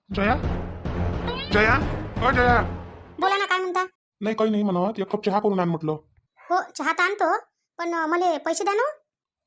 जया, जया, ओ जया. बोला ना, काय म्हणता? नाही काही नाही म्हणत, एक कप चहा करून आण म्हटलं. हो, चहा तर आणतो, पण मला पैसे द्या ना.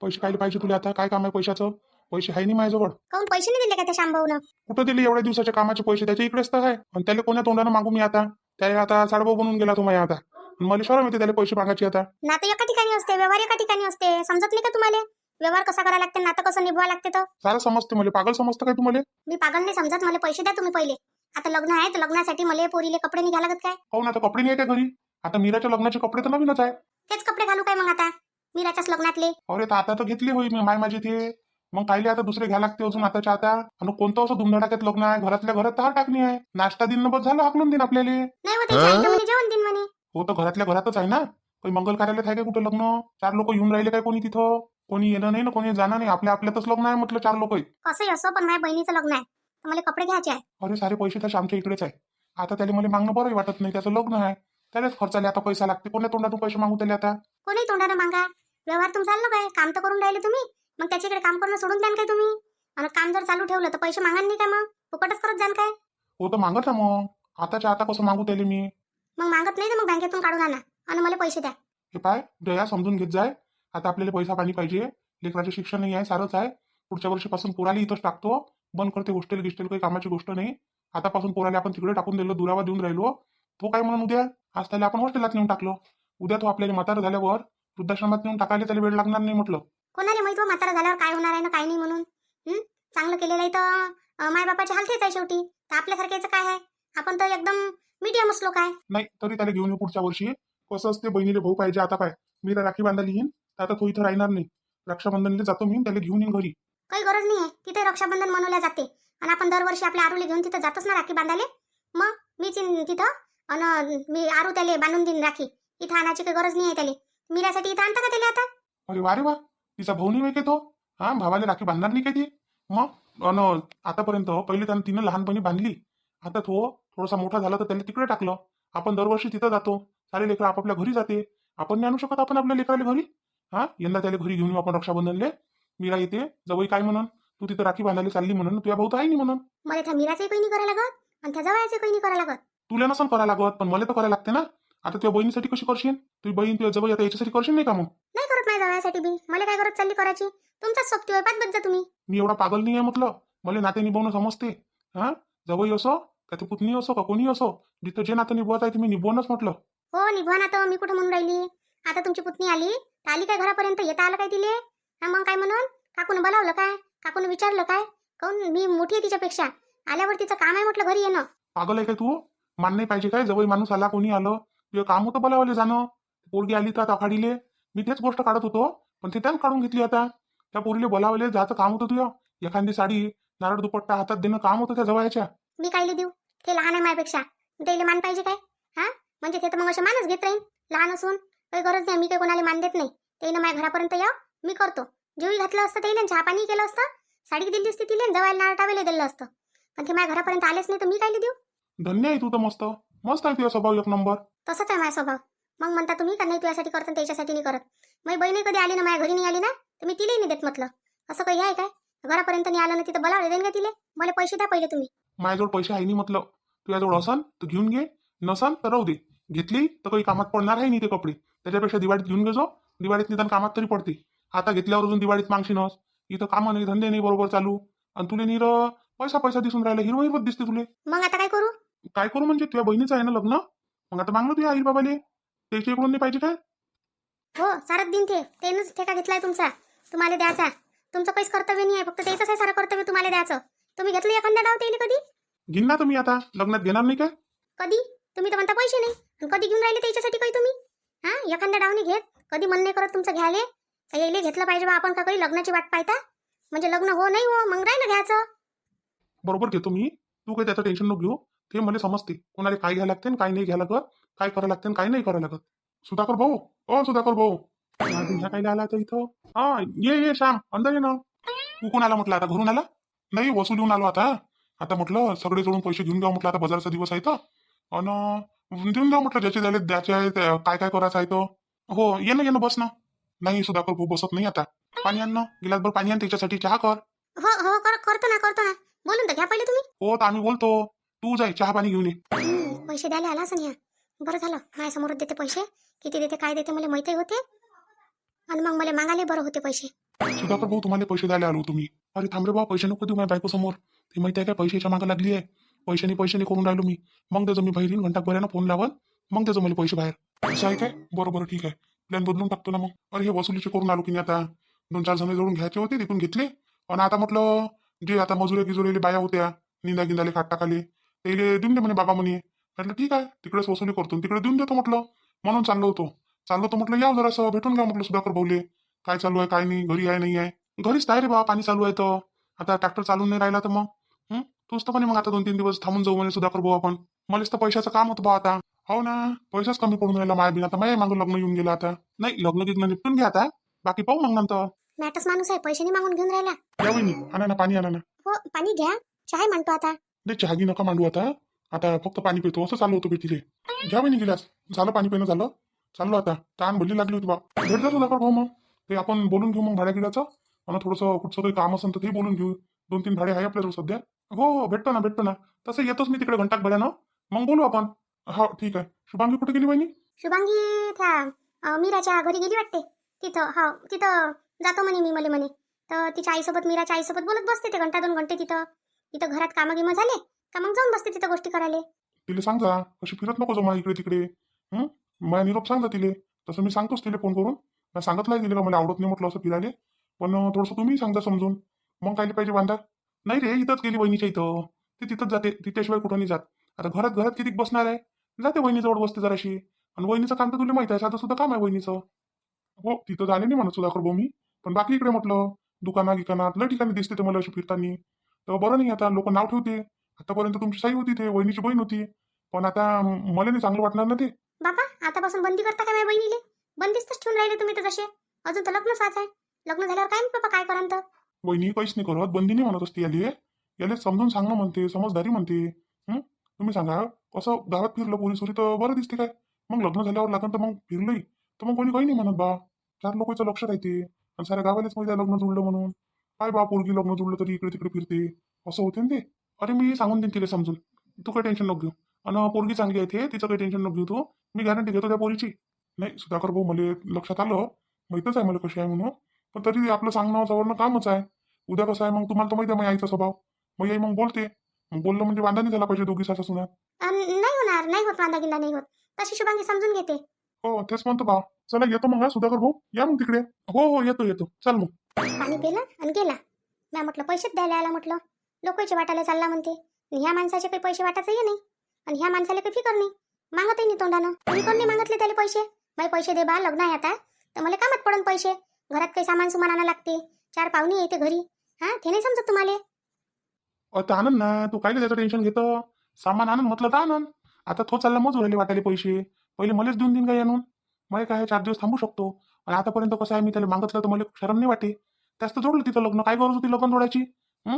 पैसे काय पाहिजे तुला? आता काय काम आहे पैशाचं? पैसे आहे नाही माझ्याजवळ. काहून पैसे नाही दिले का त्या शांभाऊनं? कुठं दिले एवढ्या दिवसाच्या कामाचे पैसे? त्याच्या इकडेच तर आहे. आणि त्याला कोण्या तोंडानं मागू मी आता? त्या आता साडभाऊ बनून गेला तो माझ्या आता. आणि मला शरम येते त्याला पैसे मागायची आता. नातं एका ठिकाणी असते, व्यवहार एका ठिकाणी असते. समजत नाही का तुम्हाला? व्यवहार कसा करायला लागते, नातं कसं निभवावं लागते. तर सारं समजते मला. पागल समजतं काय तुम्हाला? मी पागल नाही समजत. मला पैसे द्या तुम्ही पहिले. आता लग्न आहे तर लग्नासाठी मला पोरीले कपडे नाही घ्यायला लागत काय? हो ना, आता कपडे नाही आहे का घरी? आता मीराच्या लग्नाचे कपडे तर नवीनच आहे. तेच कपडे घालू काय मग आता मीराच्याच लग्नातले? अरे तर आता तर घेतली होई मी माय माझी ते. मग कायले आता दुसरे घ्या लागते अजून आताच्या आता? आणि कोणतं असं धुमधडाक्यात लग्न आहे? घरातल्या घरात तर टाकणी आहे. नाश्ता दिन बस झालं, हाकलून देईन आपल्याला. नाही होते म्हणे जेवण दिन म्हणे. हो तर घरातल्या घरातच आहे ना. काही मंगल कार्यालयात आहे का कुठं लग्न? 4 लोक येऊन राहिले काय कोणी तिथं? कोणी येणं नाही ना, कोणी जाणं नाही. आपल्या आपल्यातच लग्न आहे म्हटलं, 4 लोक. कसंही असो, पण माझ्या बहिणीचं लग्न आहे तर मला कपडे घ्यायचे आहे. अरे सारे पैसे तर आमच्या इकडेच आहे. आता त्याला मला मागणं बरंही वाटत नाही. त्याचं लग्न आहे, त्यालाच खर्चाले आता पैसा लागते. कोण्या तोंडातून पैसे मागू त्याला आता? कोणी तोंडानं मागा. व्यवहार तुमचा चाललो काय? काम तर करून राहिले तुम्ही, मग त्याच्याकडे काम करणं सोडून द्याल काय तुम्ही? आणि काम जर चालू ठेवलं तर पैसे मागाल नाही का? मग फुकटच करत जाल काय? हो तर मागत ना मग. आताच्या आता कसं मागू त्याला मी? मग मागत नाही तर मग बँकेतून काढून आणा आणि मला पैसे द्या. हे पाय जया, समजून घेत जाय. आता आपल्याला पैसा पाणी पाहिजे. लेकराचे शिक्षण नाही आहे, सारंच आहे. पुढच्या वर्षीपासून पोराला इथंच टाकतो. बंद करते हॉस्टेल गिस्टेल, काही कामाची गोष्ट नाही. आतापासून पोराला आपण तिकडे टाकून दिलं, दुरावा देऊन राहिलो. तो काय म्हणून उद्या? आज त्याला आपण हॉस्टेलात नेऊन टाकलो. उद्या तो आपल्याला म्हातारा झाल्यावर वृद्धाश्रमात नेऊन टाकायला त्याला वेळ लागणार नाही म्हटलं. कोणाला माहित हो म्हातारा झाल्यावर काय होणार आहे ना काय नाही म्हणून. चांगलं केलेलं आहे तर मायबापाचे हाल तेच आहे शेवटी. तर आपल्यासारख्याचं काय आहे? आपण तर एकदम मीडियमच लोक आहे. नाही तरी त्याला घेऊन येऊ पुढच्या वर्षी. कसं असते, बहिणीले भाऊ पाहिजे. आता पाय मी राखी बांधायला येईन तर आता तो इथं राहणार नाही. रक्षाबंधनला जातो मी, त्याला घेऊन येईन घरी. काही गरज नाही आहे. तिथे रक्षाबंधन मनवल्या जाते आणि आपण दरवर्षी आपल्या आरूला घेऊन तिथं जातच ना राखी बांधायला. मग मीच येईन तिथं आणि मी आरू त्याला बांधून देईन राखी. इथं आणायची काही गरज नाही आहे त्याला. मीरासाठी इथं आणता का त्याला आता? अरे वा रे वा, तिचा भाऊ नाही काय तो? हा, भावाला राखी बांधणार नाही काय ती? मग आतापर्यंत पहिले तिनं लहानपणी बांधली. आता तो थोडासा मोठा झाला तर त्याला तिकडे टाकलं. आपण दरवर्षी तिथं जातो. सारे लेकरं आपापल्या घरी जाते. आपण नाही आणू शकत आपण आपल्या लेकराला घरी? हा, यंदा त्याला घरी घेऊन येऊ आपण रक्षाबंधनले. मीरा येते, जवळ काय म्हणून तू तिथं राखी बांधायला चालली म्हणून, तुझ्या भाऊ तर आहे नाही म्हणून. मला त्या मीराचंही काही नाही करायला लागत आणि त्या जवळचे काही नाही करायला लागत. तुला नसन करायला लागत, पण मला तर करायला लागते ना. आता तुझ्या बहिणीसाठी कशी करशील? तुझी बहीण तुझ्या जवळ आता याच्यासाठी करशील नाही का? मग नाही करत माझ्या जवळसाठी बी. मला काय गरज चालली करायची? तुमचाच सोबती होय, पाच बद्जा तुम्ही. मी एवढा पागल नाही आहे म्हटलं. मला नाते निभावणं समजते. हा, जवळ असो का ते पुतणी असो का कोणी असो, जिथं जे नातं निभवत आहे ते मी निभवणच म्हटलं. हो निभवा ना. तर मी कुठं म्हणून राहिली? आता तुमची पुतणी आली तर आली काय घरापर्यंत? येता आलं काय तिले? मग काय म्हणून? काकून बोलावलं काय? काकून विचारलं काय? काऊन मी मोठी आहे तिच्यापेक्षा? आल्यावर तिचं काम आहे म्हटलं घरी येणं. पागल आहे काय तू? मान नाही पाहिजे काय? जवळ माणूस आला, कोणी आलं, तुझं काम होतं बोलावले जाणं. पोरगी आली तर आखाडीले मी तेच गोष्ट काढत होतो, पण ते त्याच काढून घेतली. आता त्या पोरीले बोलावले जायचं काम होतं तुझं. एखादी साडी, नारळ दुपट्टा हातात देणं काम होतं त्या जवळच्या. मी कायले देऊ? ते लहान आहे माझ्यापेक्षा. त्याला मान पाहिजे काय? हा, म्हणजे ते तर मग असे मानच घेत राहीन लहान असून. काही गरज नाही. मी काही कोणाला मान देत नाही. त्यानं माझ्या घरापर्यंत या, मी करतो. जेवढी घातलं असतं त्याला, चहा पाणी केलं असतं, साडी दिली असती तिला, जवायला नारळ टावेले दिलं असतं. पण ते माझ्या घरापर्यंत आलेच नाही तर मी कायले देऊ? धन्य आहे तू तर. मस्त मस्त आहे तुझा स्वभाव, एक नंबर. तसंच आहे माझा स्वभाव. मग म्हणता तुम्ही का नाही तुझ्यासाठी करत आणि त्याच्यासाठी नाही करत? माझी बहिणी कधी आली ना माझ्या घरी नाही आली ना तर मी तिलाही नाही देत म्हटलं. असं काही आहे काय? घरापर्यंत नाही आलं ना तिथं बोलावले देईन का तिले? मला पैसे द्या पहिले तुम्ही. माझ्याजवळ पैसे आहे नाही म्हटलं. तुझ्याजवळ असन तर घेऊन घे, नसन तर राहू दे. घेतली तर काही कामात पडणार आहे नाही ते कपडे. त्याच्यापेक्षा दिवाळीत घेऊन घेजो. दिवाळीत निदान कामात तरी पडते. आता घेतल्यावर अजून दिवाळीत मागशीनच. इथं कामं नाही, धंदे नाही बरोबर चालू. आणि तुले नीर पैसा पैसा दिसून राहिला, हिरवं हिरवत दिसते तुले. मग आता काय करू? काय करू म्हणजे? तुझ्या बहिणीचं आहे ना लग्न. मग आता मागणं तुझ्या आई बाबाले, त्याच्या इकडून नाही पाहिजे काय? हो, सारच दिन तेनच ठेका घेतलाय तुमचा, तुम्हाला द्यायचा. तुमचं काहीच कर्तव्य नाही आहे, फक्त त्याचंच आहे सारं कर्तव्य तुम्हाला द्यायचं. तुम्ही घेतलं एखाद्या डाव त्याला कधी? घेईन ना तुम्ही आता लग्नात, घेणार नाही काय? कधी? तुम्ही तर म्हणता पैसे नाही, आणि कधी घेऊन राहिले त्याच्यासाठी काही तुम्ही? हा, एखाद्या डावने घेत, कधी मन नाही करत तुमचं घ्यायले. यायले घेतलं पाहिजे बा आपण, का काही लग्नाची वाट पाहता? म्हणजे लग्न हो नाही हो मग राहिलं घ्यायचं. बरोबर घेतो मी. तू काही त्याचं टेन्शन नको घेऊ. ते मला समजते कोणाला काय घ्यायला लागते, काय नाही घ्यायला लागत, काय करायला लागते, काय नाही करायला लागत. सुधाकर भाऊ, ओ सुधाकर भाऊ, ह्या काय आला आता इथं? हा, ये श्याम, अंदर ये ना. तू कोण आला म्हटलं? आता घरून आला? नाही, वसुलीहून आलो आता. आता म्हटलं सगळे जोडून पैसे घेऊन घ्या म्हटलं. आता बाजारचा दिवस आहे तर देऊन द्या म्हटलं, ज्याचे द्यायला द्यायचे आहे, काय काय करायचं आहे तो. हो, ये ना बस ना. नाही सुधाकर भाऊ बसत नाही आता. पाणी आण ना, गिलासभर पाणी आण, त्याच्यासाठी चहा कर. हो हो करतो ना. बोलून तर घ्या पहिले तुम्ही. हो तर आम्ही बोलतो. तू जाय चहा पाणी घेऊन ये. पैसे द्यायला आला असं ह्या. बरं झालं माझ्यासमोरच देते पैसे. किती देते काय देते मला माहिती होते. आणि मग मला मागायला बरं होते पैसे. सुधाकर भाऊ तुम्हाला पैसे द्यायला आलो तुम्ही. अरे थांब रे बा, पैसे नको देऊ माझ्या बायको समोर. ते माहिती आहे काय, पैशाच्या मागं लागली आहे. पैशाने करून राहिलो मी. मग त्याचं मी बाहेर घंटा बऱ्यानं फोन लावल, मग त्याचं मला पैसे बाहेर. असं आहे काय? बरोबर ठीक आहे. प्लॅन बदलून टाकतो ना मग. अरे हे वसुलीचे करून आलो की नाही आता. 2-4 जण जोडून घ्यायचे होते, तिथून घेतले. आणि आता म्हटलं जे आता मजुरे बाया होत्या निंदा गिंदाले खाट टाकाले, ते देऊन दे म्हणे बाबा म्हणे. म्हटलं ठीक आहे, तिकडेच वसुली करतो तिकडे देऊन देतो म्हटलं. म्हणून चाललो तो म्हटलं या जरासं भेटून घ्या म्हटलं सुधाकर भाऊले. काय चालू आहे काय नाही, घरी आहे नाही आहे. घरीच आहे रे बा, पाणी चालू आहे तर. आता ट्रॅक्टर चालून नाही राहिला तर मग तूच तर म्हणे मग आता 2-3 दिवस थांबून जाऊ म्हणे सुधाकर भाऊ आपण. मलाच तर पैशाचं काम होतं बा आता. हो ना, पैसाच कमी पडून राहिला माया बिन. आता माया मागून लग्न येऊन गेलं आता. नाही लग्न गिग्न निपटून घ्या आता, बाकी पाहू मग नंतर. मॅटच माणूस आहे, पैसे नाही मागून घेऊन राहिला. या वहिनी आणा ना पाणी आणा ना. हो पाणी घ्या, चाय म्हणतो आता. नाही चहागी नका मांडू आता. आता फक्त पाणी पितो असं चालू होतं बेटीले. घ्या वहिनी गिलास. झालं पाणी पिणं झालं. चाललो आता, ताण भरली लागली होती बा. भेट जा सुधाकर भाऊ मग. ते आपण बोलून घेऊ मग भाड्या गिड्याचं. आणि थोडंसं कुठचं काही काम असेल तर ते बोलून घेऊ. 2-3 भाडे आहे आपल्याजवळ सध्या. हो भेटतो ना. तसं येतोच मी तिकडे घंटाक भड्यानं. मग बोलू आपण. हो ठीक आहे. शुभांगी कुठे गेली वहिनी? शुभांगी त्या मीराच्या घरी गेली वाटते. तिथं जातो म्हणे मी म्हणे. तर तिच्या आईसोबत, मीराच्या आईसोबत बोलत बसते ते 1-2 घंटे तिथं घरात कामं गिमं झाले का मग जाऊन बसते तिथं गोष्टी करायला. तिला सांग जा कशी फिरत नको जाऊ इकडे तिकडे. माझ्या निरोप सांग जा तिले. तसं मी सांगतोच तिला फोन करून. मी सांगितलंय तिला का मला आवडत नाही म्हटलं असं फिरायला. पण थोडंसं तुम्ही सांगा समजून. मग काय पाहिजे बांधा. नाही रे इथंच गेली वहिनीच्या इथं. ती तिथंच जाते, तिच्याशिवाय कुठं नाही जात. आता घरात किती बसणार आहे. जाते वहिनीजवळ बसते जराशी. आणि वहिनीचं काम तर तुला माहिती आहे, साधं सुद्धा काम आहे वहिनीचं. हो तिथं झाले नाही म्हणत सुधाकर भाऊ मी. पण बाकी इकडे म्हटलं दुकानात लय ठिकाणी दिसते ते मला अशी फिरतानी. तर बरं नाही आता लोक नाव ठेवते. आतापर्यंत तुमची साई होती, ते वहिनीची बहीण होती. पण आता मला नाही चांगलं वाटणार ना ते. बाबा आतापासून बंदी करता का माझ्या बहिणीले? बंदिस्तच ठेवून राहिले तुम्ही तर जसे. अजून तर लग्न साच आहे. लग्न झाल्यावर काय बाबा काय कराल तर. वहिनी काहीच नाही करत, बंदी नाही म्हणत असते याले समजून सांगणं म्हणते, समजदारी म्हणते. तुम्ही सांगा कसं गावात फिरलं पोरी सोरी तर बरं दिसते काय. मग लग्न झाल्यावर लागन तर मग फिरलंही तर मग कोणी काही नाही म्हणत बा. 4 लोकांचं लक्ष राहते. आणि साऱ्या गावालाच माहिती लग्न जुळलं म्हणून. काय बा पोरगी लग्न जुळलं तरी इकडे तिकडे फिरते असं होते ना ते. अरे मी सांगून देईन तिला समजून. तू काही टेन्शन नको घेऊ. आणि पोरगी चांगली आहे ते, तिचं काही टेन्शन नको घेऊ तू. मी गॅरंटी घेतो त्या पोरीची. नाही सुधाकर भाऊ मला लक्षात आलं, माहितच आहे मला कशी आहे म्हणून. पण तरी आपलं सांगणं सवरणं कामच आहे. उद्या कसं आहे मग तुम्हाला तर माहिती आहे माझ्या आईचा स्वभाव. मग आई मग बोलते. मग बोललं म्हणजे वांदा नाही झाला पाहिजे दोघी सासा सुना. नाही होणार, नाही होत वांदा गिंदा नाही होत. तशी शुभांगी समजून घेते. हो तेच म्हणतो बा. चला येतो मग सुधाकर भाऊ, या मग तिकडे. हो येतो चल मग. पाणी पिलं आणि गेला. मी म्हटलं पैसेच द्यायला आला म्हटलं. लोकांचे वाटायला चालला म्हणते. आणि ह्या माणसाचे काही पैसे वाटायचं हे नाही. आणि ह्या माणसाला काही फिकर नाही. मागतही नाही तोंडानं. मी कोण नाही मागितले त्याला पैसे. माझे पैसे दे बा, लग्न आहे आता तर मला कामात पडून पैसे. घरात काही सामान सुमान आणायला लागते. 4 पाहुणे येते घरी. ते नाही समजत तुम्हाला. आता आनंद ना, तू काय त्याचं टेन्शन घेतो. सामान आनंद म्हटलं तर आनंद. आता तो चालला मजूर राहिले वाटायला पैसे. पहिले मलाच देऊन देईन काय आणून. मग काय 4 दिवस थांबू शकतो. आणि आतापर्यंत कसं आहे, मी त्याला मागितलं तर मला शरम नाही वाटे. त्याच तर जोडलं तिथं लग्न. काय गरज होती लग्न जोडायची.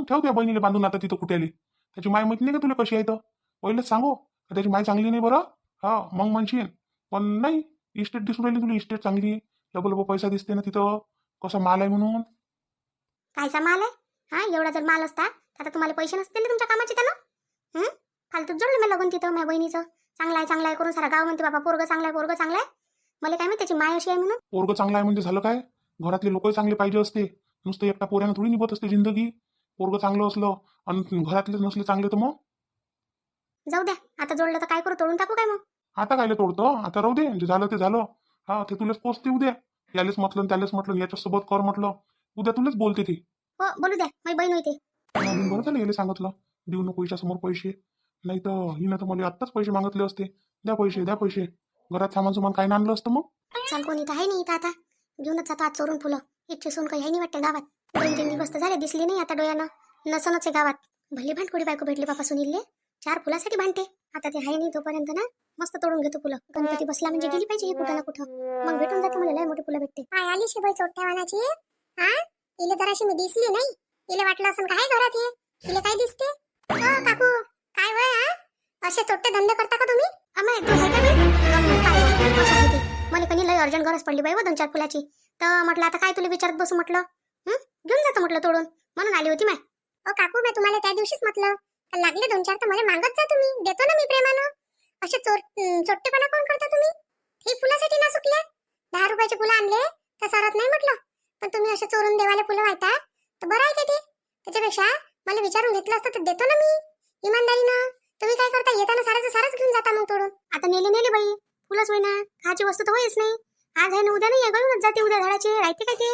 ठेव त्या बहिणीला बांधून आता तिथं कुठे आली. त्याची माय माहिती नाही का तुला कशी आहे तर. पहिलेच सांगू त्याची माय चांगली नाही बरं. मग म्हणशील. पण नाही इस्टेट दिसून राहिली तुला, इस्टेट चांगली. लब पैसा दिसते ना तिथं. कसा माल आहे म्हणून. कायचा माल आहे? एवढा जर माल असता तर आता तुम्हाला पैसे नसतील तुमच्या कामाचे त्यानं. फालतूच जोडलं मी लग्न तिथं माझ्या बहिणीचं. चांगला आहे करून सारा गाव म्हणते बाबा पोरगं चांगला आहे. मला काय माहिती त्याची माय अशी आहे म्हणून. पोरगं चांगला आहे म्हणजे झालं काय. घरातले लोकही चांगले पाहिजे असते. नुसतं एकटा पोऱ्यानं थोडी निभत असते जिंदगी. पोरगं चांगलं असलं आणि घरातलेच नसले चांगले तर मग. जाऊ द्या आता जोडलं तर काय करू, तोडून टाकू काय मग. आता कायले तोडतो, आता राहू दे. जे झालं ते झालं. ते तुलाच पोचते उद्या. यालेच म्हटलं त्यालेच म्हटलं याच्यासोबत कर म्हटलं. उद्या तुलाच बोलते ती. हो बोलू द्या, माझी बहीण होते. बरं झालं याला सांगितलं. देऊ नको हिच्या समोर पैसे. नाही तर हिनं तर मला आत्ताच पैसे मागितले असते. द्या पैसे. घरात सामान काय आणलं असतं मग. चाल कोणी तर आहे नाही इथं आता. घेऊनच जातो आज चोरून फुलं. इच्छे सून काही आहे नाही वाटतं गावात. 2-3 दिवस तर झाले दिसली नाही आता डोळ्यानं. नसनच आहे गावात. भल्ली भांडकोडी बायको भेटली बापा सुनीलले. 4 फुलासाठी भांडते. आता ते आहे नाही तोपर्यंत ना मस्त तोडून घेतो फुलं. गणपती बसला म्हणजे गेली पाहिजे हे कुठं ना कुठं. मग भेटून जाते मला लय मोठी फुलं भेटते. काय आली शिबाई चोट्यावानाची. इले जराशी मी दिसली नाही. इले वाटलं असं काय घरात हे. इले काय दिसते. काकू काय वय असे चोट्टे धंदे करता का तुम्ही. अमाय तू आहे का बे? मला कधी लय अर्जंट गरज पडली बाई 2-4 फुलाची. तर म्हटलं आता काय तुला विचारत बसू म्हटलं. घेऊन जातो म्हटलं तोडून. म्हणून आली होती माय. काकू मी तुम्हाला त्या दिवशीच म्हटलं का लागले 2-4 तर मला मागत जा तुम्ही, देतो ना मी प्रेमानं. असे चोट्टेपणा कोण करता तुम्ही? ही फुलासाठी ना सुकले 10 रुपयाचे फुलं आणले तर सरत नाही म्हटलं, पण तुम्ही असे चोरून देवाले फुलं वाहता तर बरं आहे का ते? त्याच्यापेक्षा मला विचारून घेतलं असतं तर देतो ना मी इमानदारीनं. तुम्ही काय करता, येताना सारच घेऊन जाता मग तोडून. आता नेले बाई, फुलंच होय ना, खायची वस्तू तर होईच नाही. आज आहे ना उद्या नाही, गळूनच जाते उद्या झाडाचे, राहते काय ते?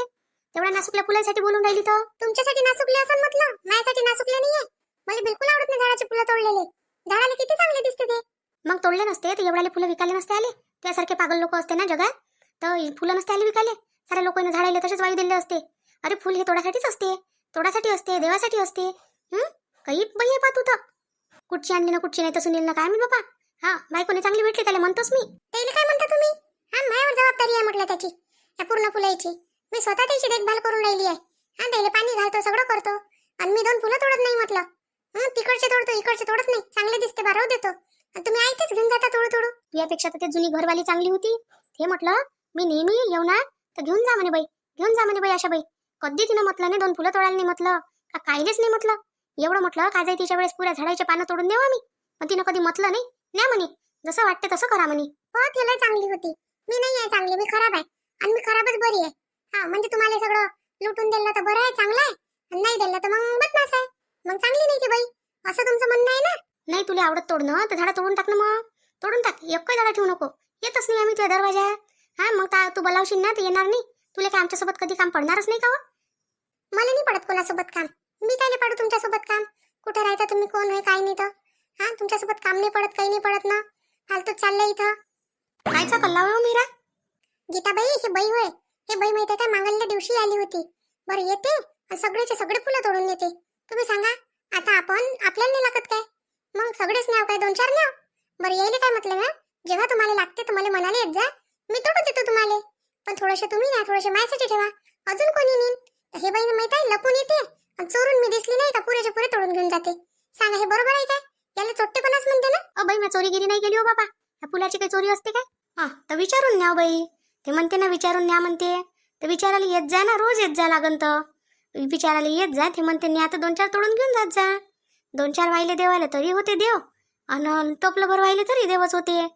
तेवढ्या नासुकल्या फुलांसाठी बोलून राहिली तर. तुमच्यासाठी नासुकले असं म्हटलं, माझ्यासाठी नासुकले नाहीये. मला बिलकुल आवडत नाही झाडाचे फुलं तोडलेले. झाडाला किती चांगले दिसते ते. मग तोडले नसते तर एवढ्याले फुलं विकायला नसते आले. त्यासारखे पागल लोक असते ना जगात, तर फुलं नसते आले विकायले. साऱ्या लोकांना झाडायला तसेच वायू दिले असते. अरे फुल हे तोडासाठीच असते, तोडासाठी असते, देवासाठी असते. काही बाई आहे पा तू तर. कुठची आणली ना कुठची नाही तर सुनील ना काय मी बाबा. हा बायकोने चांगली भेटली त्याला म्हणतोस मी. त्याला काय म्हणता तुम्ही? हा माझ्यावर जबाबदारी आहे म्हटलं त्याची, या पूर्ण फुलाची. मी स्वतः त्याची देखभाल करून राहिली आहे. हा त्याला पाणी घालतो, सगळं करतो, आणि मी 2 फुलं तोडत नाही म्हटलं. तिकडचे तोडतो, इकडचे तोडत नाही. चांगले दिसते बाराव देतो, आणि तुम्ही ऐकतेच घेऊन जाता तोडू. यापेक्षा तर ते जुनी घरवाली चांगली होती. ते म्हटलं मी नेहमी येऊ ना तर घेऊन जा म्हणे बाई, घेऊन जा म्हणे बाई. अशा बाई कधी तिनं म्हटलं नाही 2 फुलं तोडायला नाही म्हटलं का, काहीच नाही म्हटलं. एवढं म्हटलं काय जाय तिच्या वेळेस पुऱ्या झाडाचे पानं तोडून देऊ आम्ही, पण तिनं कधी म्हटलं नाही. न्या म्हणे, जसं वाटते तसं करा म्हणे. हो त्याला चांगली होती, मी नाही आहे चांगली, मी खराब आहे, आणि मी खराबच बरी आहे. हा म्हणजे तुम्हाला सगळं लुटून दिलं तर बरं आहे, चांगलं आहे, आणि नाही दिलं तर मग बदमाश आहे, मग चांगली नाही ती बाई, असं तुमचं म्हणणं आहे ना? नाही तुला आवडत तोडणं तर झाडं तोडून टाक ना, मग तोडून टाक. एकही झाडं ठेवू नको. येतच नाही आम्ही तुझ्या दरवाजा. हा मग तू बोलावशील ना तर येणार नाही. तुला काय आमच्यासोबत कधी काम पडणारच नाही का हो? मला नाही पडत कोणासोबत काम. मी काय नाही पडत तुमच्यासोबत काम. कुठं राहता तुम्ही, कोण होय काय नाही तर. हा तुमच्यासोबत काम नाही पडत, काही नाही पडत ना. फालतूच चाललंय इथं. कायचा कल्ला हो मीरा? गीताबाई ही बाई होय, हे बाई माहिती काय मागल्या दिवशी आली होती. बरं येते आणि सगळेचे सगळे फुलं तोडून येते. तुम्ही सांगा आता आपण आपल्याला नाही लागत काय? मग सगळेच न्याव काय, 2-4 न्याव. बरं यायला काय म्हटलं ना, जेव्हा तुम्हाला लागते तर मला म्हणाले येत जा, मी तोडून देतो तुम्हाला. पण थोडेसे तुम्ही ना, थोडेसे माझ्यासाठी ठेवा, अजून कोणी नेईन. तर हे बाईने माहित आहे लपून येते आणि चोरून मी दिसली नाही का पुरेचे पुरे तोडून घेऊन जाते. सांगा हे बरोबर आहे काय? याला चोट्टेपणाच म्हणते ना? बाई मी चोरीगिरी नाही केली हो बाबा. ह्या फुलाची काही चोरी असते काय? हा तर विचारून न्या बाई. ते म्हणते ना विचारून न्या म्हणते, तर विचारायला येत जा ना, रोज येत जा लागन तर. विचारायला येत जा, ते म्हणते न्या तर 2-4 तोडून घेऊन जात जा. 2-4 वाहिले देवाले तरी होते देव, आणि टोपलं भर वाहिले तरी देवच होते.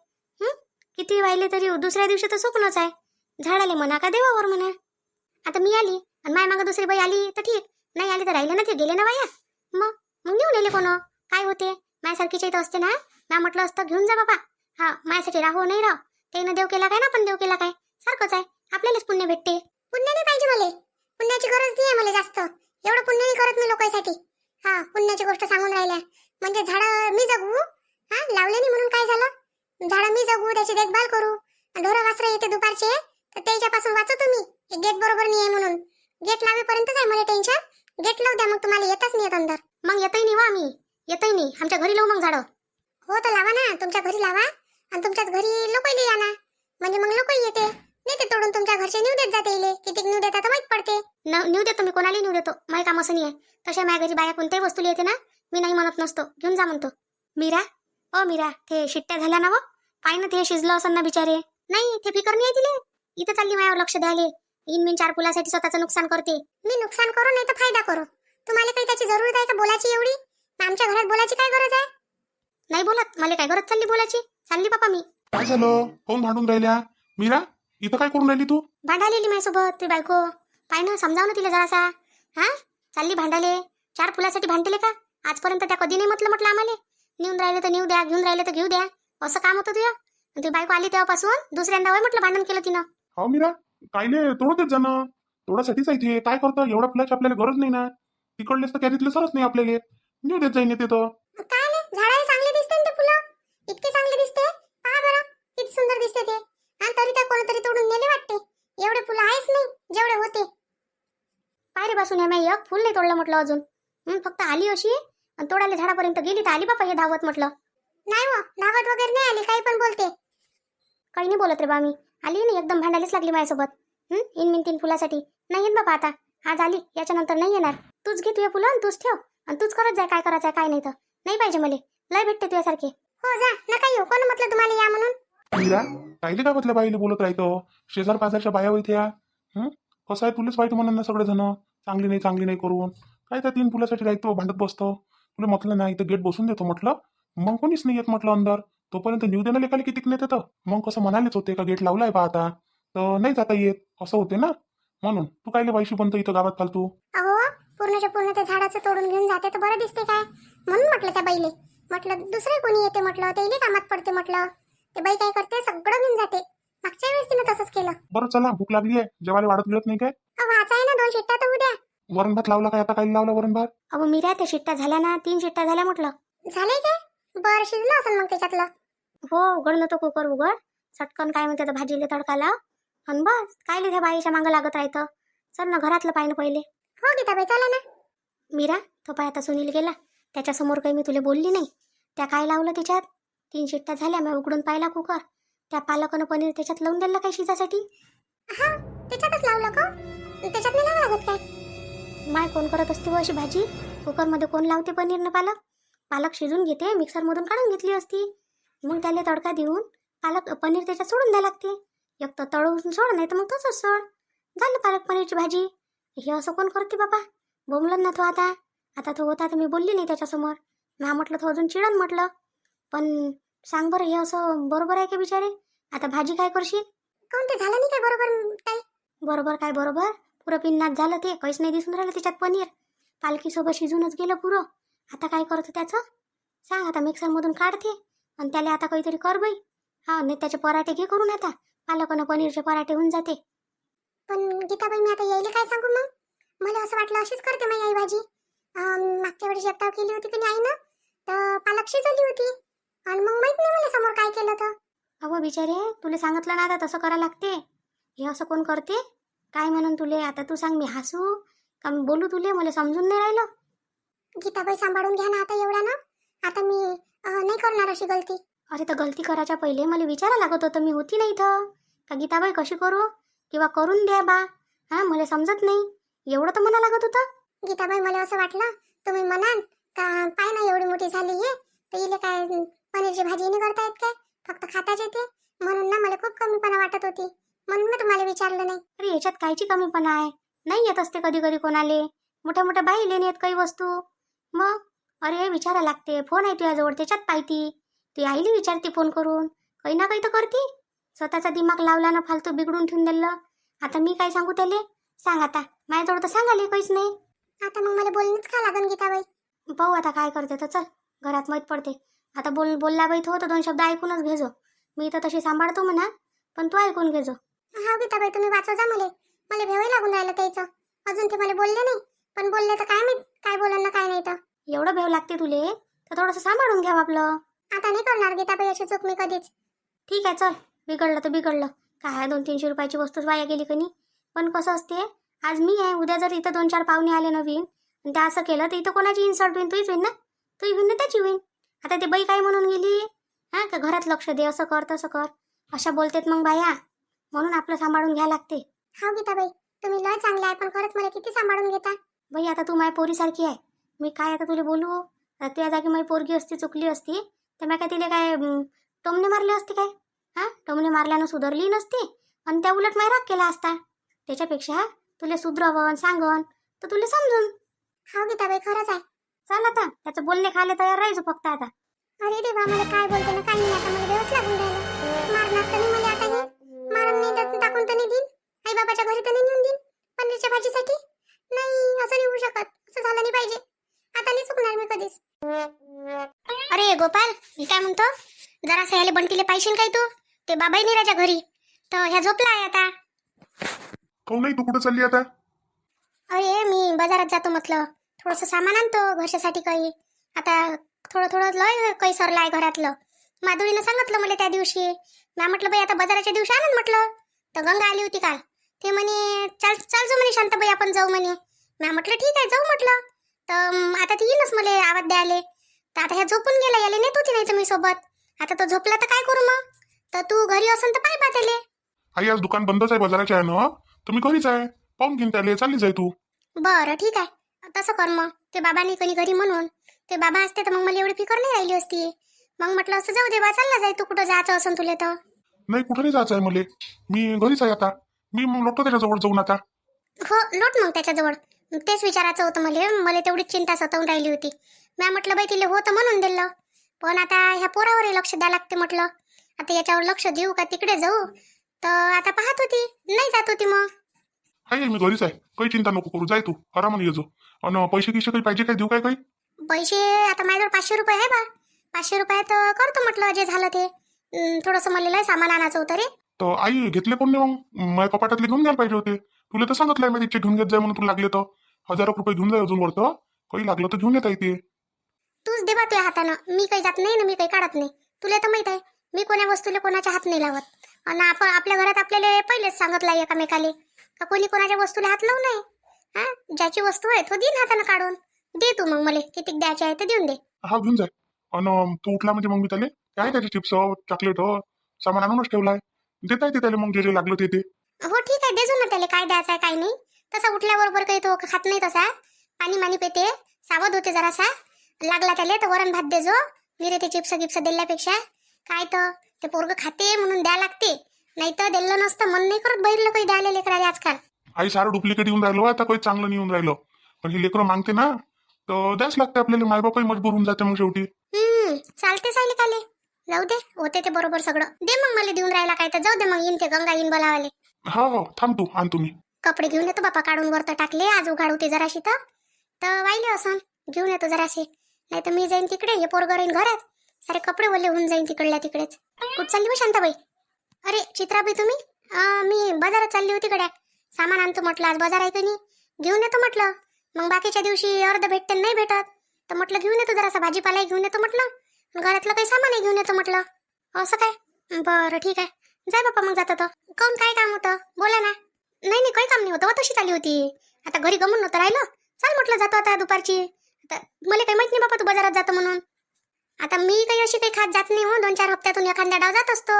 किती वाहिले तरी दुसऱ्या दिवशी तर सुकणच आहे. झाडाले म्हणा का देवावर म्हणा. आता मी आली आणि माय मागं दुसरी बाई आली तर ठीक, नाही आली तर राहिले ना, ते गेले ना बाया. मग घेऊन येले कोण काय होते? माझ्यासारखीच्या इथं असते ना, मी म्हटलं असतं घेऊन जा बाबा. हा माझ्यासाठी राहो नाही राह, त्यानं देव केला काय ना, पण देव केला काय सारखंच आहे. आपल्यालाच पुण्य भेटते. पुण्य नाही पाहिजे मला, पुण्याची गरज नाही आहे मला जास्त. एवढं पुण्य नाही करत मी लोकांसाठी. हा पुण्याची गोष्ट सांगून राहिल्या म्हणजे झाडं मी जगू. हा लावले नाही म्हणून काय झालं? झाडं मी जगू, त्याची देखभाल करू. ढोरं वासरं येते दुपारचे तर त्याच्यापासून वाचू तुम्ही. हे गेट बरोबर नाही आहे म्हणून. गेट लावेपर्यंतच आहे मला टेन्शन. गेट लावू द्या, मग तुम्हाला येतच नाही अंदर. मग येतही नाही वा, आम्ही येतही नाही. आमच्या घरी लावू मग झाडं. हो तर लावा ना, तुमच्या घरी लावा, आणि तुमच्याच घरी लोकही या ना, म्हणजे मग लोकही येते. नाही ते तोडून तुमच्या घरचे नेऊ देत जाते. इले किती नेऊ देतात तर माहित पडते. नेऊ देतो मी, कोणालाही नेऊ देतो. माझे काम असं नाही आहे. तशा माझ्या घरी बाया कोणत्याही वस्तूला येते ना, मी नाही म्हणत नसतो, घेऊन जा म्हणतो. मीरा ओ मीरा, ते शिट्ट्या झाल्या ना व, पाय ना ते शिजलं असं ना बिचारे. नाही ते फिकर नाही आहे तिले. इथं चालली माझ्यावर लक्ष द्यायले. इन 4 फुलासाठी स्वतःचं नुकसान करते. मी नुकसान करू नाही तर फायदा करू. तुम्हाला काही त्याची जरूरत आहे का बोलायची एवढी? आमच्या घरात बोलायची काय गरज आहे? नाही बोलत, मला काय गरज चालली बोलायची? चालली बापा मी. काय झालं? कोण भांडून राहिल्या? मीरा इथं काय करून राहिली तू? भांडालेली माझ्यासोबत ती बायको. पाय ना समजाव ना तिला जरासा. हा चालली भांडाले. 4 फुलासाठी भांडले का? आजपर्यंत त्या कधी नाही म्हटलं आम्हाला. नेऊन राहिले तर नेऊ द्या, घेऊन राहिले तर घेऊ द्या, असं काम होतं तुझं. ती बायको आली तेव्हापासून दुसऱ्यांदा वय म्हटलं भांडण केलं तिनं. हो मीरा, कायले तोडत देत जाणं, तोडासाठीच आहे ते. काय करतं, एवढ्या फुलाची आपल्याला गरज नाही ना. तिकडलेच तर कॅरीतले सरच नाही आपल्याला. नेऊ देत जाईन ते तर. काय नाही, झाडाला चांगले दिसते ना ते फुलं, इतके चांगले दिसते. पहा बरं किती सुंदर दिसते ते. आणि तरी त्या कोणतरी तोडून नेले वाटते. एवढे फुलं आहेच नाही जेवढे होते. पाय रे बसून मी एक फुल नाही तोडलं म्हटलं अजून. फक्त आली अशी आणि तोडाले झाडापर्यंत गेली तर आली बापा हे धावत म्हटलं. नाही हो, धावत वगैरे नाही आली, काही पण बोलते. काही नाही बोलत रे बा, मी आली नाही एकदम भांडायलाच लागली माझ्यासोबत. इन 3 फुलासाठी नाही येत बाबा आता. आज आली, याच्यानंतर नाही येणार. तूच घे तुझ्या फुलं आणि तूच ठेव, आणि तूच करत जाय काय करायचं काय नाही तर. नाही पाहिजे मला, लय भेटते तुझ्यासारखे. हो जा, नका येऊ. कोण म्हटलं तुम्हाला या म्हणून? मीरा कायले काय बसल्या बाईले बोलत राहतो? शेजार पाजारच्या बाया होत्या. कसं आहे, तुलाच वाईट म्हणून ना सगळे जण. चांगली नाही करून काय त्या 3 फुलासाठी राहतो भांडत बसतो. तुला म्हटलं नाही इथं गेट बसून देतो म्हटलं. मग कोणीच नाही येत म्हटलं अंदर. तोपर्यंत न्यू देणं लेखाला कितीक नेत येतं. मग कसं म्हणालेच होते का गेट लावलाय बा आता, तर नाही जाता येत असं होते ना. म्हणून तू कायले बाईशी बनतो इथं गावात फालतू. अहो पूर्णच्या पूर्ण ते झाडाचं तोडून घेऊन जाते तर बरं दिसते काय. म्हणून म्हटलं त्या बाईले, म्हटलं दुसरे कोणी येते म्हटलं तेही कामात पडते म्हटलं. ते बाई काय करते सगळं घेऊन जाते. मागच्या वेळेस तिने तसंच केलं. बरं चला भूक लागली आहे, जेवायला वाढत मिळत नाही काय. वाचा आहे ना 2 शिट्ट्या तर उद्या. वरण भात लावला काय आता, काय लावला वरण भात. अहो मीरा त्या शिट्ट्या झाल्या ना, 3 शिट्ट्या झाल्या म्हटलं. झालंय काय? बरं शिजलं असेल मग त्याच्यातलं. हो उघड न तो कुकर उघड, चटकन काय म्हणते तर भाजीले तडका लाव आणि बस. काय लिहिल्या बाईच्या मागं लागत राहतं. चल ना घरातलं पाहिलं पहिले. हो गीताबाई चला ना. मीरा तो पाय आता सुनील गेला, त्याच्यासमोर काही मी तुला बोलली नाही. त्या काय लावलं त्याच्यात, 3 शिट्ट्या झाल्या, मी उघडून पाहिला कुकर. त्या पालकनं पनीर त्याच्यात लावून दिलं काय शिजासाठी. हा त्याच्यातच लावलं का? त्याच्यात नाही लावलं लागत काय? माय कोण करत असते व अशी भाजी. कुकरमध्ये कोण लावते पनीर न पालक. पालक शिजून घेते, मिक्सरमधून काढून घेतली असती. मग त्याला तडका देऊन पालक पनीर त्याच्यात सोडून द्यायला लागते. एक तर तळून सोड, नाही तर मग तसंच सोड. झालं पालक पनीरची भाजी. हे असं कोण करते बाबा. बोंबलं ना तो आता. आता तो होता तर मी बोलली नाही त्याच्यासमोर. ना म्हटलं तो अजून चिडन म्हटलं. पण सांग बरं हे असं बरोबर आहे का बिचारे. आता भाजी काय करशील. काऊन ते झालं नाही काय बरोबर काय? बरोबर काय बरोबर, पुरं पिन्नात झालं ते. काहीच नाही दिसून राहिलं त्याच्यात पनीर. पालखीसोबत शिजूनच गेलं पुरं. आता काय करतो त्याचं सांग. आता मिक्सरमधून काढते आणि त्याला आता काहीतरी कर बाई. हा नाही त्याचे पराठे घे करून आता. पालकानं पनीरचे पराठे होऊन जाते. पण गीताबाई मी आता यायला काय सांगू मग. मला असं वाटलं अशीच करते माझी आई भाजी. मागच्या वेळेस एकटाव केली होती की नाही आईनं, तर पालक शिजवली होती आणि मग माहित नाही मला समोर काय केलं तर. अगो बिचारे तुला सांगितलं ना आता तसं करायला लागते. हे असं कोण करते काय म्हणून तुले. आता तू सांग मी हसू का मी बोलू तुले, मला समजून नाही राहिलं. गीताबाई सांभाळून घ्या ना आता एवढा ना. आता मी नाही करणार अशी गलती. अरे तर गलती करायच्या पहिले मला विचारायला लागत होतं. मी होती नाही इथं का गीताबाई कशी करू किंवा करून द्या बा. हा मला समजत नाही एवढं तर म्हणा लागत होतं. गीताबाई मला असं वाटलं तुम्ही म्हणाल का पाय ना एवढी मोठी झाली हे तर इले काय पनीरची भाजी नाही करता येत काय, फक्त खाताच येते. म्हणून ना मला खूप कमीपणा वाटत होती. म्हणून मी तुम्हाला विचारलं नाही. अरे याच्यात कायची कमीपणा आहे. नाही येत असते कधी कधी कोणाले. मोठ्या मोठ्या बाई लेणे येत काही वस्तू. मग अरे विचारा लागते. फोन आहे तुझ्याजवळ त्याच्यात पाहिती. ती आईली विचारते फोन करून. काही ना काही तर करते. स्वतःचा दिमाग लावला ना फालतू बिघडून ठेवून दिलं. आता मी काय सांगू त्याले सांग. आता माझ्याजवळ तर सांगाले काहीच नाही. आता मग मला बोलणंच का लागन गीताबाई. पाहू आता काय करते तर चल घरात माहीत पडते. आता बोलला बाई तो तर 2 शब्द ऐकूनच घेजो. मी तर तशी सांभाळतो म्हणा, पण तू ऐकून घेजो. हा गीताबाई तुम्ही वाचव जा मला. मला भेवाई लागून राहिलं त्याचं. अजून ते मला बोलले नाही, पण बोलले तर काय माहित काय बोलन ना काय नाही तर. एवढं भेव लागते तुले तर थोडंसं सांभाळून घ्या आपलं. आता नाही करणार गीताबाई अशी चूक मी कधीच. ठीक आहे चल, बिघडलं तर बिघडलं काय. 200-300 रुपयाची वस्तूच वाया गेली कनी. पण कसं असते आज मी आहे, उद्या जर इथं 2-4 पाहुणे आले नवीन आणि ते असं केलं तर इथं कोणाची इन्सल्ट होईल. तुझीच होईल ना, तुझी होईल ना त्याची होईल. आता ते बाई काय म्हणून गेली हां का घरात लक्ष दे असं कर तसं कर अशा बोलतेत मग बाया. म्हणून आपलं सांभाळून घ्या लागते. हा गीताबाई तुम्ही लय चांगले आहे, पण खरंच मला किती सांभाळून घेता. बाई आता तू माझ्या पोरीसारखी आहे. मी काय आता तुला बोलू. आता तुझ्या जागी माझी पोरगी असती चुकली असती तर मी काय तिला काय टोमणे मारले असते काय. हां टोमणे मारल्यानं सुधारली नसती आणि त्या उलट माय राग केला असता. त्याच्यापेक्षा तुला सुधरवण सांगन तर तुला समजून. हा गीताबाई खरंच आहे. चाल आता त्याचं बोलणे खायला तयार राहायचो फक्त आता. अरे देवा मला काय बोलते ना काय नाही. आता मला देवच लागून राहिलं. मारणार तर नाही मला आता हे. मारून नाही तर टाकून तर नाही देईन. आई बाबाच्या घरी तर नाही नेऊन देईन पनीरच्या भाजीसाठी. नाही असं नाही होऊ शकत. असं झालं नाही पाहिजे. आता नाही चुकणार मी कधीच. अरे गोपाल मी काय म्हणतो, जरासं ह्याले बंटीले पाहिशील काय तू. ते बाबाई निराच्या घरी तर ह्या झोपला आहे आता. काहून नाही तू कुठं चालली आता. अरे मी बाजारात जातो म्हटलं, थोडंसं सामान आणतो घरच्यासाठी काही. आता थोडं थोडं लय काही सरलं आहे घरातलं. माधुरीनं सांगितलं मला त्या दिवशी. मी म्हटलं बाई आता बाजाराच्या दिवशी आणन म्हटलं. तर गंगा आली होती काल. ते म्हणे चाल जाऊ म्हणे शांताबाई आपण जाऊ म्हणे. मी म्हटलं ठीक आहे जाऊ म्हटलं. तर आता ती येईनच मला आवाज द्यायला. तर आता ह्या झोपून गेला, याला नेत होती नाही तर मी सोबत. आता तो झोपला तर काय करू मग. तर तू घरी असन तर पाय त्याले. आई आज दुकान बंदच आहे बाजाराच्या आहे ना, तर मी घरीच आहे. पाहून घेईन त्याला, चालली जाय तू. बरं ठीक आहे तसं कर मग. ते बाबांनी कधी घरी म्हणून ते बाबा असते तर मग मला एवढी फिकर नाही राहिली असती. मग म्हटलं असं जाऊ दे बा चालला जाय तू कुठं जायचं असन तुला तर. नाही कुठं नाही जायचं आहे मला. मी घरीच आहे आता. मी मग लोटतो त्याच्याजवळ जाऊन आता. हो लोट मग त्याच्याजवळ. तेच विचारायचं होतं मला तेवढीच चिंता सतावून राहिली होती. मी म्हटलं बाई तिला होतं म्हणून दिलं, पण आता ह्या पोरावरही लक्ष द्यावं लागते म्हटलं. आता याच्यावर लक्ष देऊ का तिकडे जाऊ, तर आता पाहत होती, नाही जात होती. मग आहे मी घरीच आहे, काही चिंता नको करू, जाय तू आरामाने येजो. आणि पैसे गिसे काही पाहिजे काय देऊ काय काही? पैसे आता माझ्याजवळ 500 रुपये आहे बा. 500 रुपयात करतो म्हटलं जे झालं ते. थोडंसं मला लय सामान आणायचं होतं रे. तर आई घेतले कोण नाही मग? माझ्या कपाटातले घेऊन घ्यायला पाहिजे होते. तुला तर सांगितलंय मी तिचे घेऊन घेत जाय म्हणून. तुला लागले तर 1000 रुपये घेऊन जाय अजून वरतं. काही लागलं तर घेऊन येता येते. तूच दे बा तुझ्या हातानं, मी काही जात नाही ना, मी काही काढत नाही. तुला तर माहित आहे मी कोण्या वस्तूला कोणाच्या हात नाही लावत. आणि आपण आपल्या घरात आपल्याला पहिलेच सांगितलं एकामेकाले का कोणी कोणाच्या वस्तूला हात लावू नये. हा, ज्याची वस्तू आहे तो देईन हातानं काढून. दे तू मग मला किती द्यायचे आहे ते देऊन दे. हा घेऊन जाय. आणि तू उठला म्हणजे मग मी त्याले काय त्याचे चिप्स चॉकलेट सामान आणूनच ठेवलाय. देता येते त्याला मग जे जे लागलं ते. हो ठीक आहे, देजो ना त्याला काय द्यायचं आहे काय नाही. तसा उठल्याबरोबर काही तो खात नाही तसा. पाणी मानी पेते, सावध होते जरासा. लागला त्याला तर वरण भात देजो. निरे ते चिप्स गिप्स दिल्यापेक्षा काय तर ते पोरग खाते म्हणून द्या लागते. नाही तर दिलं नसतं, मन नाही करत बहिरलं काही द्यायला लेकराले आजकाल. आई सारं डुप्लिकेट येऊन राहिलो, आता काही चांगलं नाही येऊन राहिलं. पण हे लेकरं मागते ना, तर द्याच लागते आपल्याला. मायबापही मजबूर होऊन जाते मग शेवटी. चालते सायले काले, जाऊ दे होते ते बरोबर सगळं. दे मग मला देऊन राहिला काय तर जाऊ दे. मग येईन ते गंगा येईन बोलावाले. हो थांब तू, आण तुम्ही. कपडे घेऊन येतो बापा, काढून वरतं टाकले. आज उघाड होते जराशी तर वाहिले असं घेऊन येतो जराशी. नाही तर मी जाईन तिकडे, हे पोरग राहीन घरात. सारे कपडे ओले होऊन जाईन तिकडल्या तिकडेच. कुठं चालली बा शांताबाई? अरे चित्राबाई तुम्ही? मी बाजारात चालली होती गड्या. सामान आणतो म्हटलं, आज बाजार आहे की नाही, घेऊन येतो म्हटलं. मग बाकीच्या दिवशी अर्ध भेटते नाही भेटत, तर म्हटलं घेऊन येतो जरासा भाजीपालाही घेऊन येतो म्हटलं. घरातलं काही सामानही घेऊन येतो म्हटलं. असं काय? बरं ठीक आहे, जाय बाप्पा मग जातो तर. काऊन काय काम होतं बोला ना. नाही नाही काही काम नाही होतं, तशी चालली होती. आता घरी गमून नव्हतं राहिलं, चाल म्हटलं जातो आता दुपारची. आता मला काही माहित नाही बापा तू बाजारात जातो म्हणून. आता मी काही अशी काही खात जात नाही हो, 2-4 हप्त्यातून एखाद्या डाव जात असतो.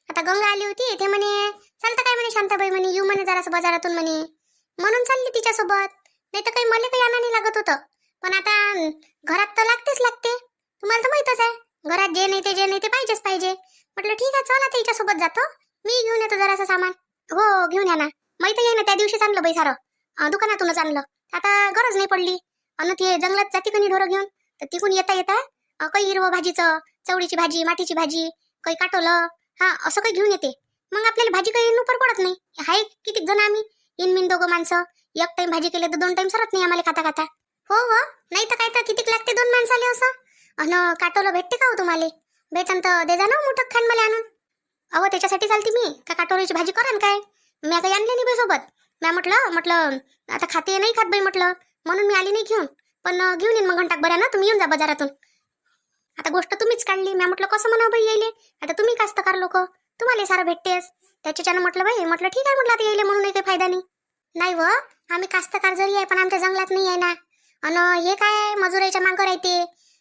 आता गंगा आली होती, ते म्हणे चालतं काय म्हणे शांताबाई म्हणे येऊ म्हणे जरासं बाजारातून म्हणे, म्हणून चालली तिच्यासोबत. नाही तर काही मला काही आणा नाही लागत होतं. पण आता घरात तर लागतेच लागते, तुम्हाला तर माहितच आहे. घरात जे नाही ते पाहिजेच पाहिजे. म्हटलं ठीक आहे चल आता हिच्यासोबत जातो, मी घेऊन येतो जरासं सामान. हो घेऊन या ना, माहित आहे ना त्या दिवशीच आणलं बाई सारं, दुकानातूनच आणलं. आता गरज नाही पडली. अन ते जंगलात जाती कणी ढोरं घेऊन, तर तिकून येता येता काही हिरवं भाजीचं, चवळीची भाजी, माठीची भाजी, काही काटोलं, हा असं काही घेऊन येते. मग आपल्याला भाजी काही नुपर पडत नाही. हाय किती जण आम्ही, इनमिन दोघं माणसं. एक टाइम भाजी केली तर 2 टाइम सरत नाही आम्हाला खाता खाता. हो नाही तर काय तर कितीक लागते 2 माणसाले असं. अन काटोलं भेटते का हो तुम्हाला? भेटन तर दे जा ना मोठं खान मला आणून. अहो त्याच्यासाठी चालते मी का काटोरीची भाजी करा काय. मी काही आणले नाही बाई सोबत. मी म्हटलं आता खाते नाही खात बाई म्हटलं, म्हणून मी आली नाही घेऊन. पण घेऊन येईन मग घंटाक बऱ्या ना, तुम्ही येऊन जा बाजारातून. आता गोष्ट तुम्हीच काढली, मी म्हटलं कसं म्हणा बाई यायले. आता तुम्ही कास्तकार लोक, तुम्हाला सारं भेटतेस. त्याच्यानं म्हटलं बाई, म्हटलं ठीक आहे म्हटलं आता यायले म्हणून काही फायदा नाही. नाही व आम्ही कास्तकार जरी आहे पण आमच्या जंगलात नाही आहे ना. अन हे काय मजुराच्या मागं राहते,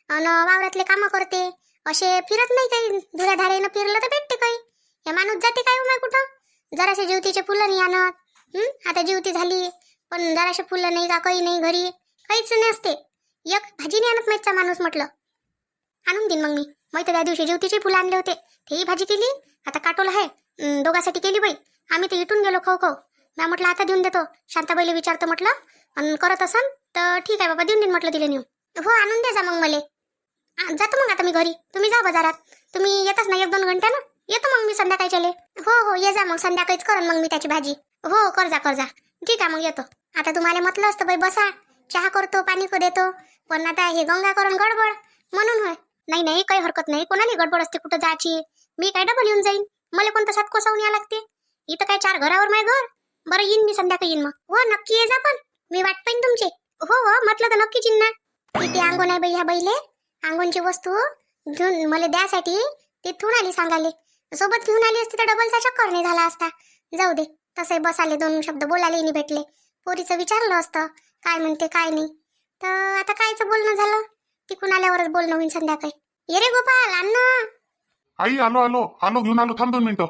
अन वावरातले कामं करते, असे फिरत नाही काही. धुऱ्याधारेनं फिरलं तर भेटते काही. हे माणूस जाते काय उमा कुठं. जराशे जीवतीचे फुलं नाही आणत. आता जीवती झाली पण जराशे फुलं नाही का काही नाही घरी, काहीच नसते. एक भाजी नाही आणत माहीतचा माणूस. म्हटलं आणून देईन मग मी. माहिती त्या दिवशी जीवतीचे फुलं आणले होते, तेही भाजी केली. आता काटोल आहे, दोघांसाठी केली बाई. आम्ही तर इटून गेलो खाऊ. मी म्हटलं आता देऊन देतो, शांताबाईला विचारतो म्हटलं. आणि करत असन तर ठीक आहे बाबा, देऊन देईन म्हटलं तिला नेऊन. हो आणून द्या जा मग मला. जातो मग आता मी घरी, तुम्ही जा बाजारात. तुम्ही येतच ना 1-2 घंट्यानं, येतो मग मी संध्याकाळच्याले. हो ये जा मग, संध्याकाळीच करण मग मी त्याची भाजी. हो कर जा ठीक आहे मग येतो. आता तुम्हाला म्हटलं असतं बाई बसा, चहा करतो, पाणी देतो, पण आता हे गंगा करून गडबड म्हणून होय. नाही काही हरकत नाही, कोणाला गडबड असते कुठं जायची. मी काय डबल येऊन जाईन, मला कोणतं 7 कोसावून या लागते. इथं काय 4 घरावर माय घर. बरं येईन मी संध्याकाळी येईन मग. हो नक्की ये जा, पण मी वाट पाहिन तुमची. हो म्हटलं तर नक्कीच येईन ना. इथे अंगण आहे बाई, ह्या बाईले अंगणची वस्तू घेऊन मला द्यासाठी तिथून आली सांगाले. सोबत घेऊन आली असती तर डबलचा चक्कर नाही झाला असता. जाऊ दे, तसे बसाले 2 शब्द बोलायला नाही भेटले. पोरीचं विचारलं असतं काय म्हणते काय नाही, तर आता कायचं बोलणं झालं. तिकून आल्यावरच बोलणं होईल संध्याकाळी. ये रे गोपाल अण्णा. आई आलो घेऊन आलो, थांब 2 मिनिटं.